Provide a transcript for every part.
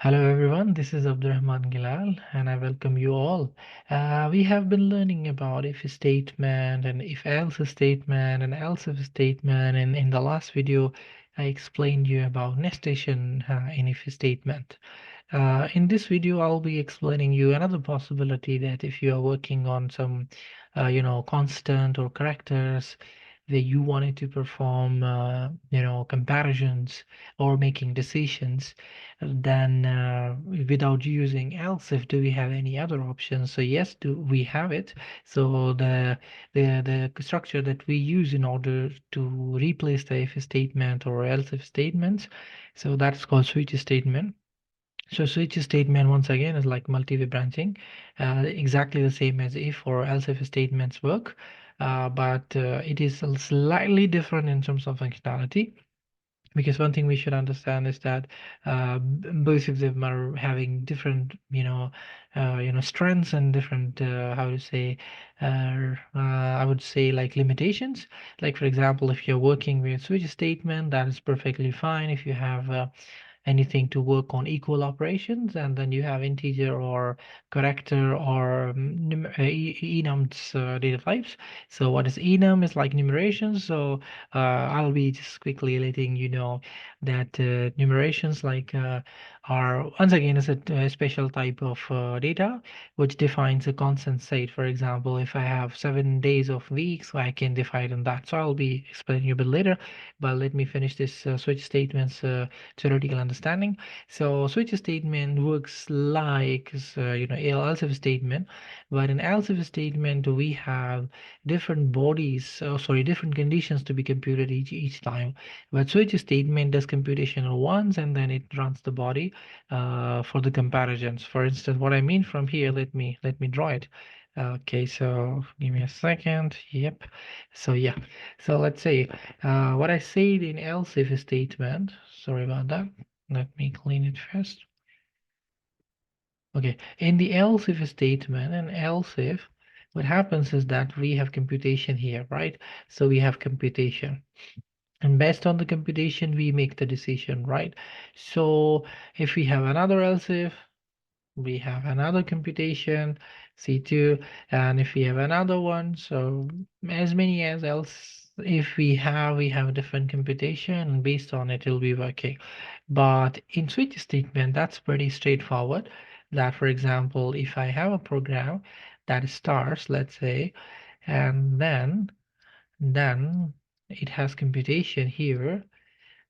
Hello everyone, this is Abdurrahman Gilal and I welcome you all. We have been learning about if statement and if else statement and else if statement, and in the last video I explained you about nestation in if statement. In this video, I'll be explaining you another possibility that if you are working on some, constant or characters where you wanted to perform, comparisons or making decisions, then without using else if, do we have any other options? So yes, do we have it? So the structure that we use in order to replace the if statement or else if statements, so that's called switch statement. So switch statement once again is like multi-way branching, exactly the same as if or else if statements work, but it is slightly different in terms of functionality. Because one thing we should understand is that both of them are having different, strengths and different, how to say, I would say like limitations. Like for example, if you're working with switch statement, that is perfectly fine. If you have anything to work on equal operations, and then you have integer or character or enums data types. So what is enum is like numerations. So I'll be just quickly letting you know that numerations are once again is a special type of data which defines a constant state. For example, if I have 7 days of weeks, I can define on that. So I'll be explaining you a bit later, but let me finish this switch statements theoretical understanding. So switch statement works like else if statement, but in else if statement we have different bodies, sorry, different conditions to be computed each time. But switch statement does computation once and then it runs the body for the comparisons. For instance, what I mean from here, let me draw it. Okay, so give me a second. Yep. So yeah. So let's say what I said in else if statement. Sorry about that. Let me clean it first. Okay, in the else if statement and else if, what happens is that we have computation here, right? So we have computation. And based on the computation, we make the decision, right? So if we have another else if, we have another computation, C2, and if we have another one, so as many as else, if we have a different computation, and based on it, it'll be working. But in switch statement, that's pretty straightforward. That, for example, if I have a program that starts, let's say, and then it has computation here,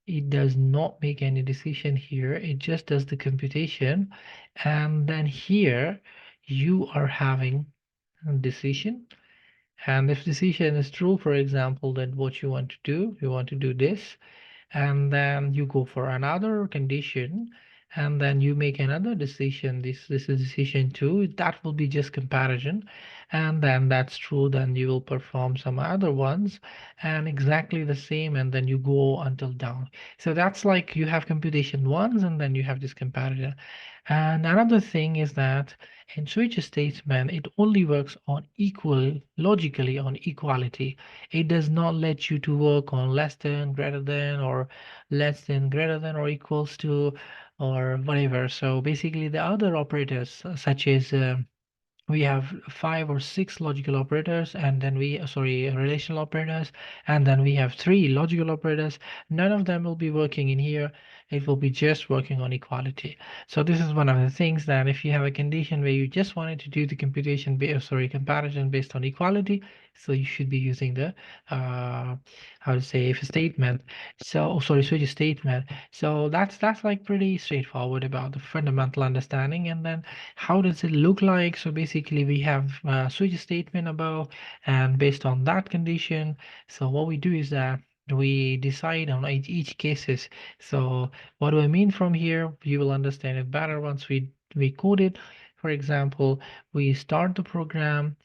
it does not make any decision here. It just does the computation. And then here you are having a decision. And if decision is true, for example, then what you want to do this, and then you go for another condition, and then you make another decision. This is decision two, that will be just comparison, and then that's true, then you will perform some other ones and exactly the same, and then you go until down. So that's like you have computation ones and then you have this comparison. And another thing is that in switch statement it only works on equal, logically on equality. It does not let you to work on less than, greater than, or less than, greater than, or equals to, or whatever. So basically the other operators such as we have 5 or 6 logical operators, and then sorry, relational operators, and then we have 3 logical operators. None of them will be working in here. It will be just working on equality. So this is one of the things, that if you have a condition where you just wanted to do the comparison based on equality, so you should be using the how to say, if statement. So sorry, switch statement. So that's like pretty straightforward about the fundamental understanding. And then how does it look like? So basically we have a switch statement above, and based on that condition, so what we do is that we decide on each cases. So what do I mean from here? You will understand it better once we code it. For example, we start the program,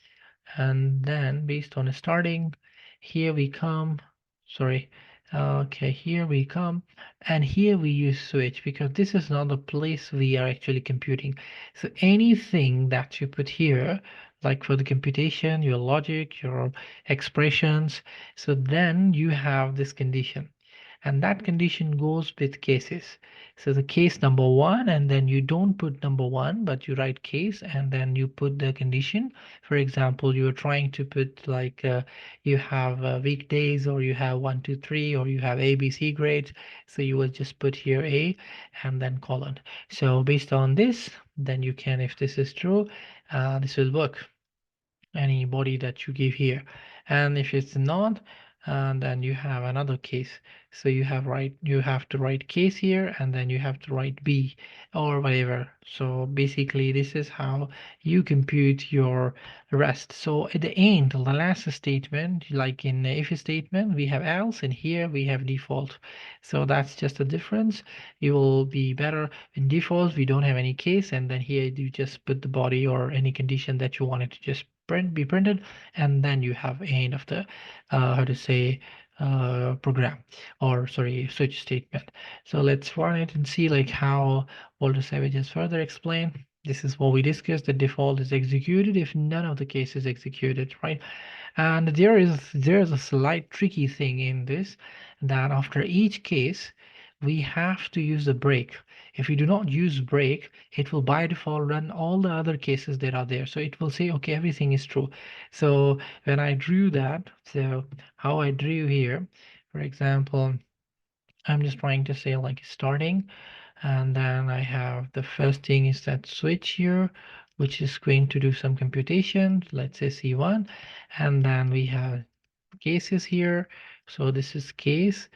and then based on starting, here we come, sorry, okay, here we come, and here we use switch because this is not the place we are actually computing. So anything that you put here, like for the computation, your logic, your expressions, so then you have this condition. and that condition goes with cases. So the case number one, and then you don't put number one, but you write case, and then you put the condition. For example, you're trying to put like you have weekdays, or you have 1, 2, 3, or you have ABC grades. So you will just put here A and then colon. So based on this, then you can, if this is true, this will work, any body that you give here. And if it's not, then you have another case. So you have to write case here, and then you have to write B or whatever. So basically this is how you compute your rest. So at the end, the last statement, like in the if statement, we have else, and here we have default. So that's just a difference. You will be better in default. We don't have any case, and then here you just put the body or any condition that you wanted to just be printed, and then you have end of the how to say program, or sorry, switch statement. So let's run it and see like how Walter Savage has further explained. This is what we discussed. The default is executed if none of the cases executed, right? And there's a slight tricky thing in this, that after each case we have to use a break. If we do not use break, it will by default run all the other cases that are there. So it will say, okay, everything is true. So when I drew that, so how I drew here, for example, I'm just trying to say like starting, and then I have the first thing is that switch here, which is going to do some computation, let's say C1, and then we have cases here. So this is case,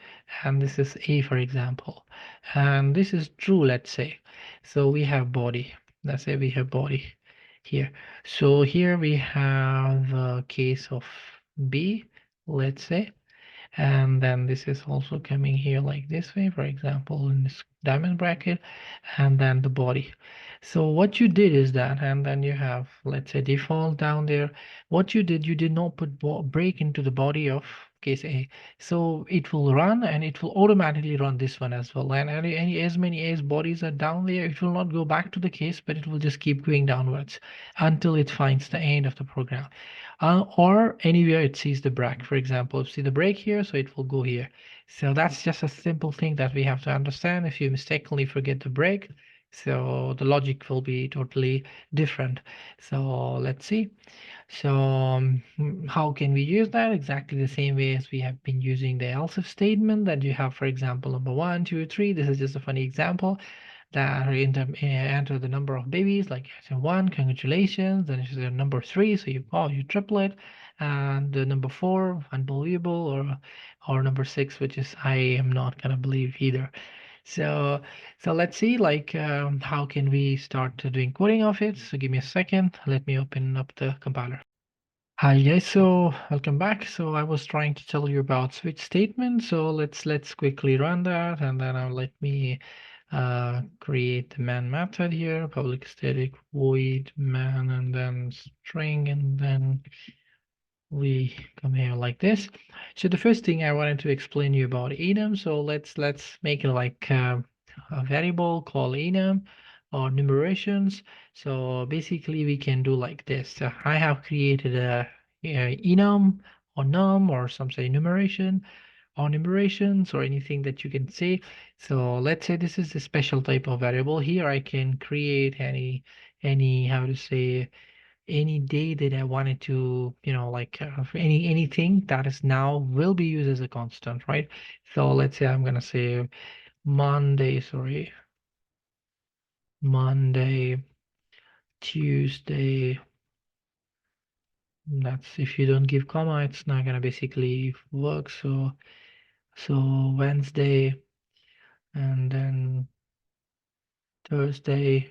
and this is A, for example, and this is true, let's say. So we have body, let's say we have body here. So here we have a case of B, let's say, and then this is also coming here like this way, for example, in this diamond bracket, and then the body. So what you did is that, and then you have, let's say, default down there. What you did not put break into the body of case A. So it will run, and it will automatically run this one as well. And any as many as bodies are down there, it will not go back to the case, but it will just keep going downwards until it finds the end of the program. Or anywhere it sees the break. For example, see the break here, so it will go here. So that's just a simple thing that we have to understand. If you mistakenly forget the break, so the logic will be totally different. So let's see. So how can we use that? Exactly the same way as we have been using the else if statement that you have, for example, number 1, 2, 3. This is just a funny example that enter the number of babies, like one, congratulations. Then it's number 3, so you triplet, and the number 4, unbelievable, or number 6, which is I am not gonna believe either. So let's see like how can we start doing coding of it. So give me a second. Let me open up the compiler. Hi guys, so welcome back. So I was trying to tell you about switch statement. So let's quickly run that, and then let me create the man method here, public static void man, and then string, and then we come here like this. So the first thing I wanted to explain you about enum. So let's make it like a variable called enum or numerations. So basically we can do like this. So I have created a enum or num, or some say numeration or numerations, or anything that you can say. So let's say this is a special type of variable. Here I can create any how to say any day that I wanted to, like anything that is now will be used as a constant, right? So let's say I'm gonna say Monday, Tuesday. That's if you don't give comma, it's not gonna basically work. So Wednesday, and then Thursday.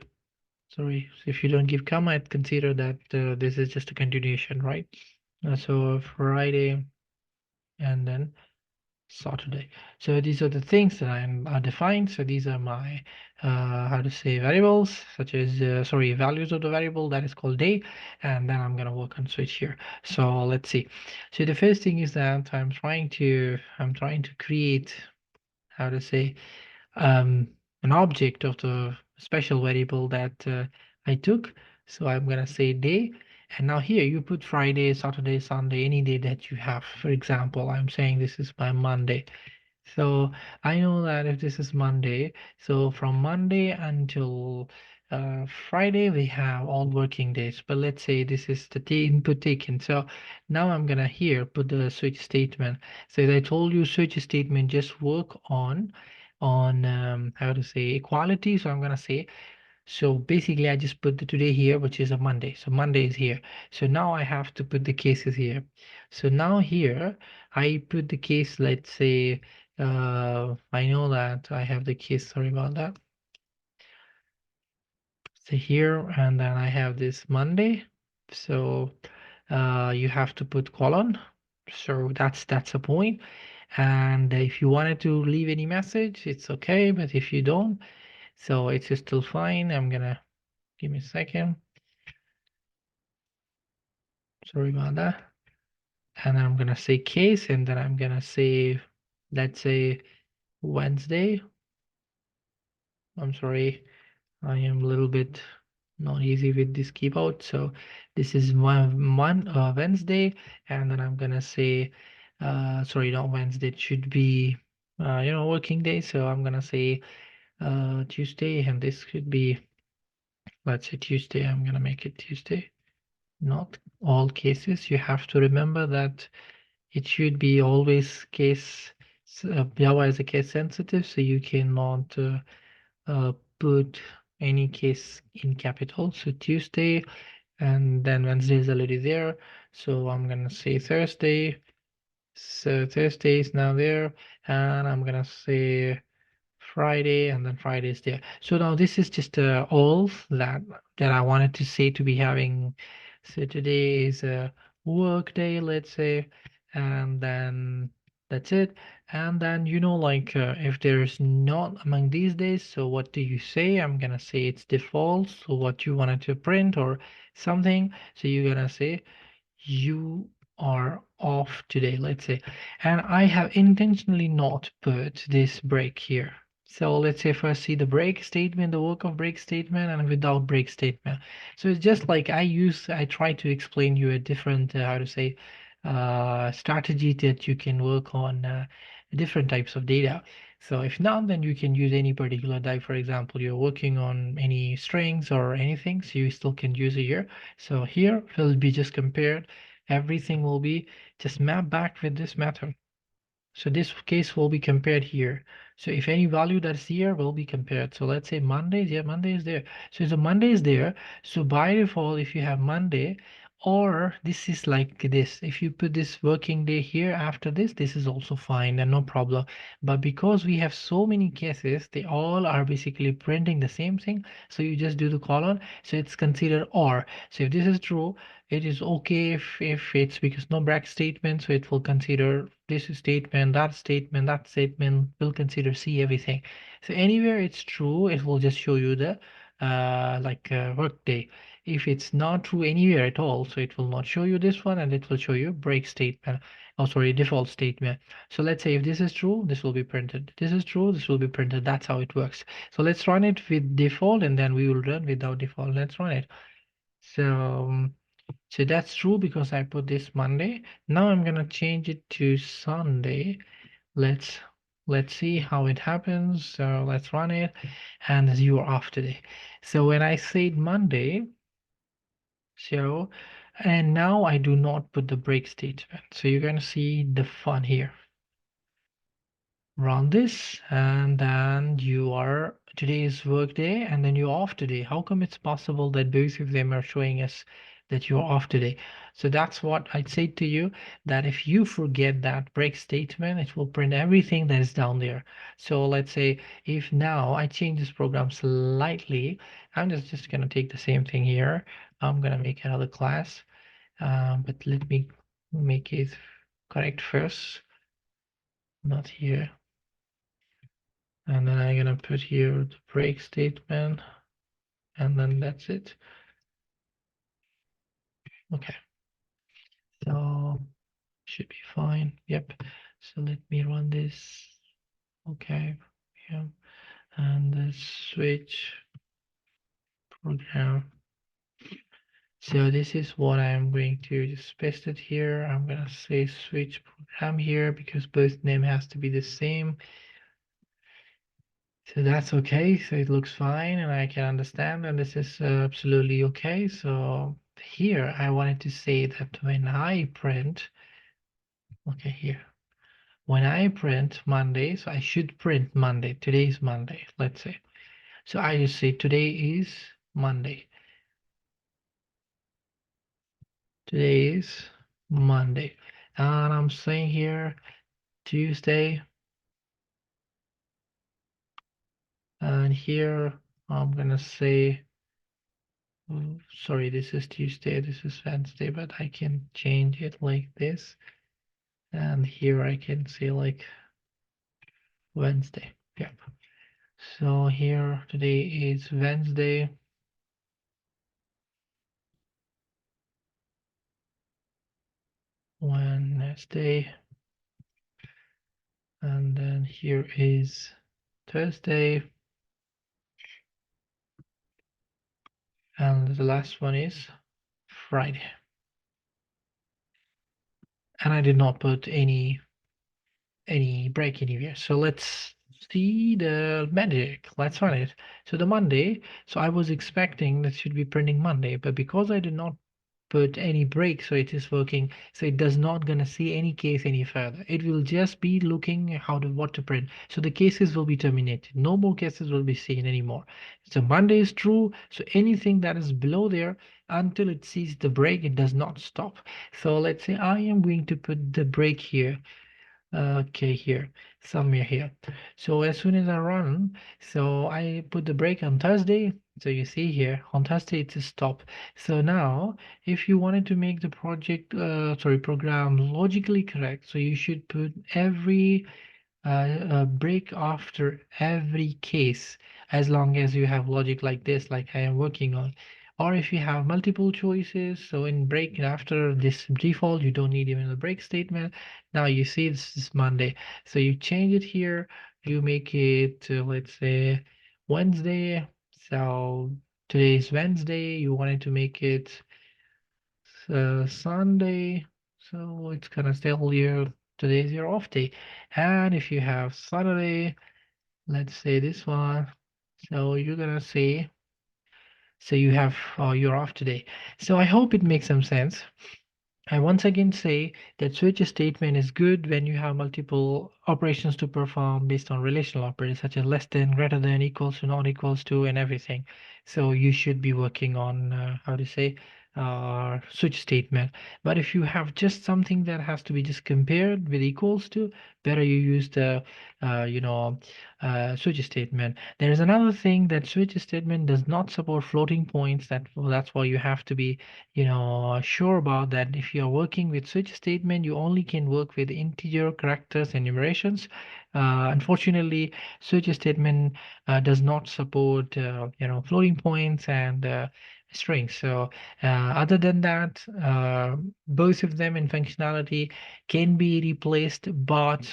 Sorry, if you don't give comma, I'd consider that this is just a continuation, right? So Friday, and then Saturday. So these are the things that are defined. So these are my how to say variables, such as sorry, values of the variable that is called day, and then I'm gonna work on switch here. So let's see. So the first thing is that I'm trying to create how to say an object of the special variable that I took. So I'm gonna say day, and now here you put Friday, Saturday, Sunday, any day that you have. For example, I'm saying this is my Monday. So I know that if this is Monday, so from Monday until Friday, we have all working days. But let's say this is the input taken. So now I'm gonna here put the switch statement. So as I told you, switch statement just work on how to say equality. So I'm gonna say so basically, I just put the today here, which is a Monday. So Monday is here. So now I have to put the cases here. So now here, I put the case, let's say, I know that I have the case, sorry about that. So here, and then I have this Monday. So you have to put colon. So that's a point. And if you wanted to leave any message, it's okay. But if you don't, so it's still fine. I'm gonna give me a second. Sorry about that. And I'm gonna say case, and then I'm gonna say, let's say Wednesday. I'm sorry, I am a little bit not easy with this keyboard. So this is one Wednesday, and then I'm gonna say, sorry, not Wednesday. It should be, working day. So I'm gonna say Tuesday, and this could be, let's say Tuesday. I'm gonna make it Tuesday. Not all cases. You have to remember that it should be always case Java is a case sensitive, so you cannot put any case in capital. So Tuesday, and then Wednesday is already there. So I'm gonna say Thursday. So Thursday is now there, and I'm gonna say Friday, and then Friday is there. So now this is just all that I wanted to say to be having. So today is a work day, let's say, and then that's it. And then like if there's not among these days, so what do you say? I'm gonna say it's default. So what you wanted to print or something. So you're gonna say you are off today, let's say, and I have intentionally not put this break here. So let's say first see the break statement, the work of break statement, and without break statement. So it's just like I try to explain you a different, how to say, strategy that you can work on different types of data. So if not, then you can use any particular type. For example, you're working on any strings or anything, so you still can use it here. So here will be just compared. Everything will be just mapped back with this method. So this case will be compared here. So if any value that's here will be compared. So let's say Mondays, yeah, Monday is there. So the Monday is there. So by default, if you have Monday, or this is like this, if you put this working day here after this is also fine and no problem. But because we have so many cases, they all are basically printing the same thing. So you just do the colon. So it's considered or. So if this is true, it is okay if it's because no break statement, so it will consider this statement, that statement will consider see everything. So anywhere it's true, it will just show you the work day. If it's not true anywhere at all, so it will not show you this one, and it will show you break statement. Oh, sorry, default statement. So let's say if this is true, this will be printed. This is true, this will be printed. That's how it works. So let's run it with default, and then we will run without default. Let's run it. So that's true because I put this Monday. Now I'm gonna change it to Sunday. Let's let's see how it happens. So let's run it, and you are off today. So when I said Monday, so and now I do not put the break statement. So you're gonna see the fun here. Run this, and then you are today's work day, and then you're off today. How come it's possible that both of them are showing us that you're off today? So that's what I'd say to you, that if you forget that break statement, it will print everything that is down there. So let's say if now I change this program slightly, I'm just gonna take the same thing here. I'm gonna make another class, but let me make it correct first, not here. And then I'm gonna put here the break statement, and then that's it. Okay, so should be fine. Yep. So let me run this. Okay, yeah, and the switch program. So this is what I'm going to just paste it here. I'm gonna say switch program here because both name has to be the same. So that's okay. So it looks fine and I can understand, and this is absolutely okay. So here I wanted to say that when I print, okay, here, when I print Monday, so I should print Monday. Today is Monday, let's say. So I just say today is Monday. Today is Monday. And I'm saying here Tuesday. And here I'm gonna say, sorry, this is Tuesday, this is Wednesday, but I can change it like this. And here I can say like Wednesday. Yep. So here today is Wednesday. Wednesday. And then here is Thursday. And the last one is Friday. And I did not put any break anywhere. So let's see the magic. Let's run it. So the Monday, so I was expecting that should be printing Monday, but because I did not put any break, so it is working, so it does not gonna see any case any further. It will just be looking how to what to print. So the cases will be terminated. No more cases will be seen anymore. So Monday is true. So anything that is below there until it sees the break, it does not stop. So let's say I am going to put the break here. Okay, here, somewhere here. So as soon as I run, so I put the brake on Thursday. So you see here on Thursday it's a stop. So now if you wanted to make the program logically correct, so you should put every break after every case, as long as you have logic like this, like I am working on. Or if you have multiple choices, so in break after this default, you don't need even the break statement. Now you see this is Monday, so you change it here, you make it let's say Wednesday. So today is Wednesday, you wanted to make it Sunday, so it's gonna tell you today's your off day. And if you have Saturday, let's say this one, so you're gonna say, so you have you're off today. So I hope it makes some sense. I once again say that switch statement is good when you have multiple operations to perform based on relational operators such as less than, greater than, equals to, not equals to, and everything. So you should be working on how to say switch statement. But if you have just something that has to be just compared with equals to, better you use the switch statement. There is another thing that switch statement does not support floating points. That's why you have to be sure about that. If you're working with switch statement, you only can work with integer characters and numerations. Unfortunately, switch statement does not support floating points and strings. So other than that, both of them in functionality can be replaced, but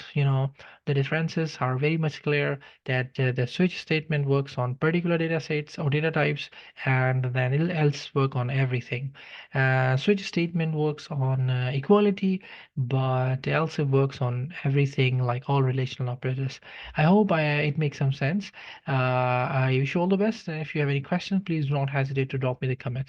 the differences are very much clear that the switch statement works on particular data sets or data types, and then it'll else work on everything. Switch statement works on equality, but else it works on everything like all relational operators. I hope it makes some sense. I wish you all the best. And if you have any questions, please do not hesitate to drop me the comment.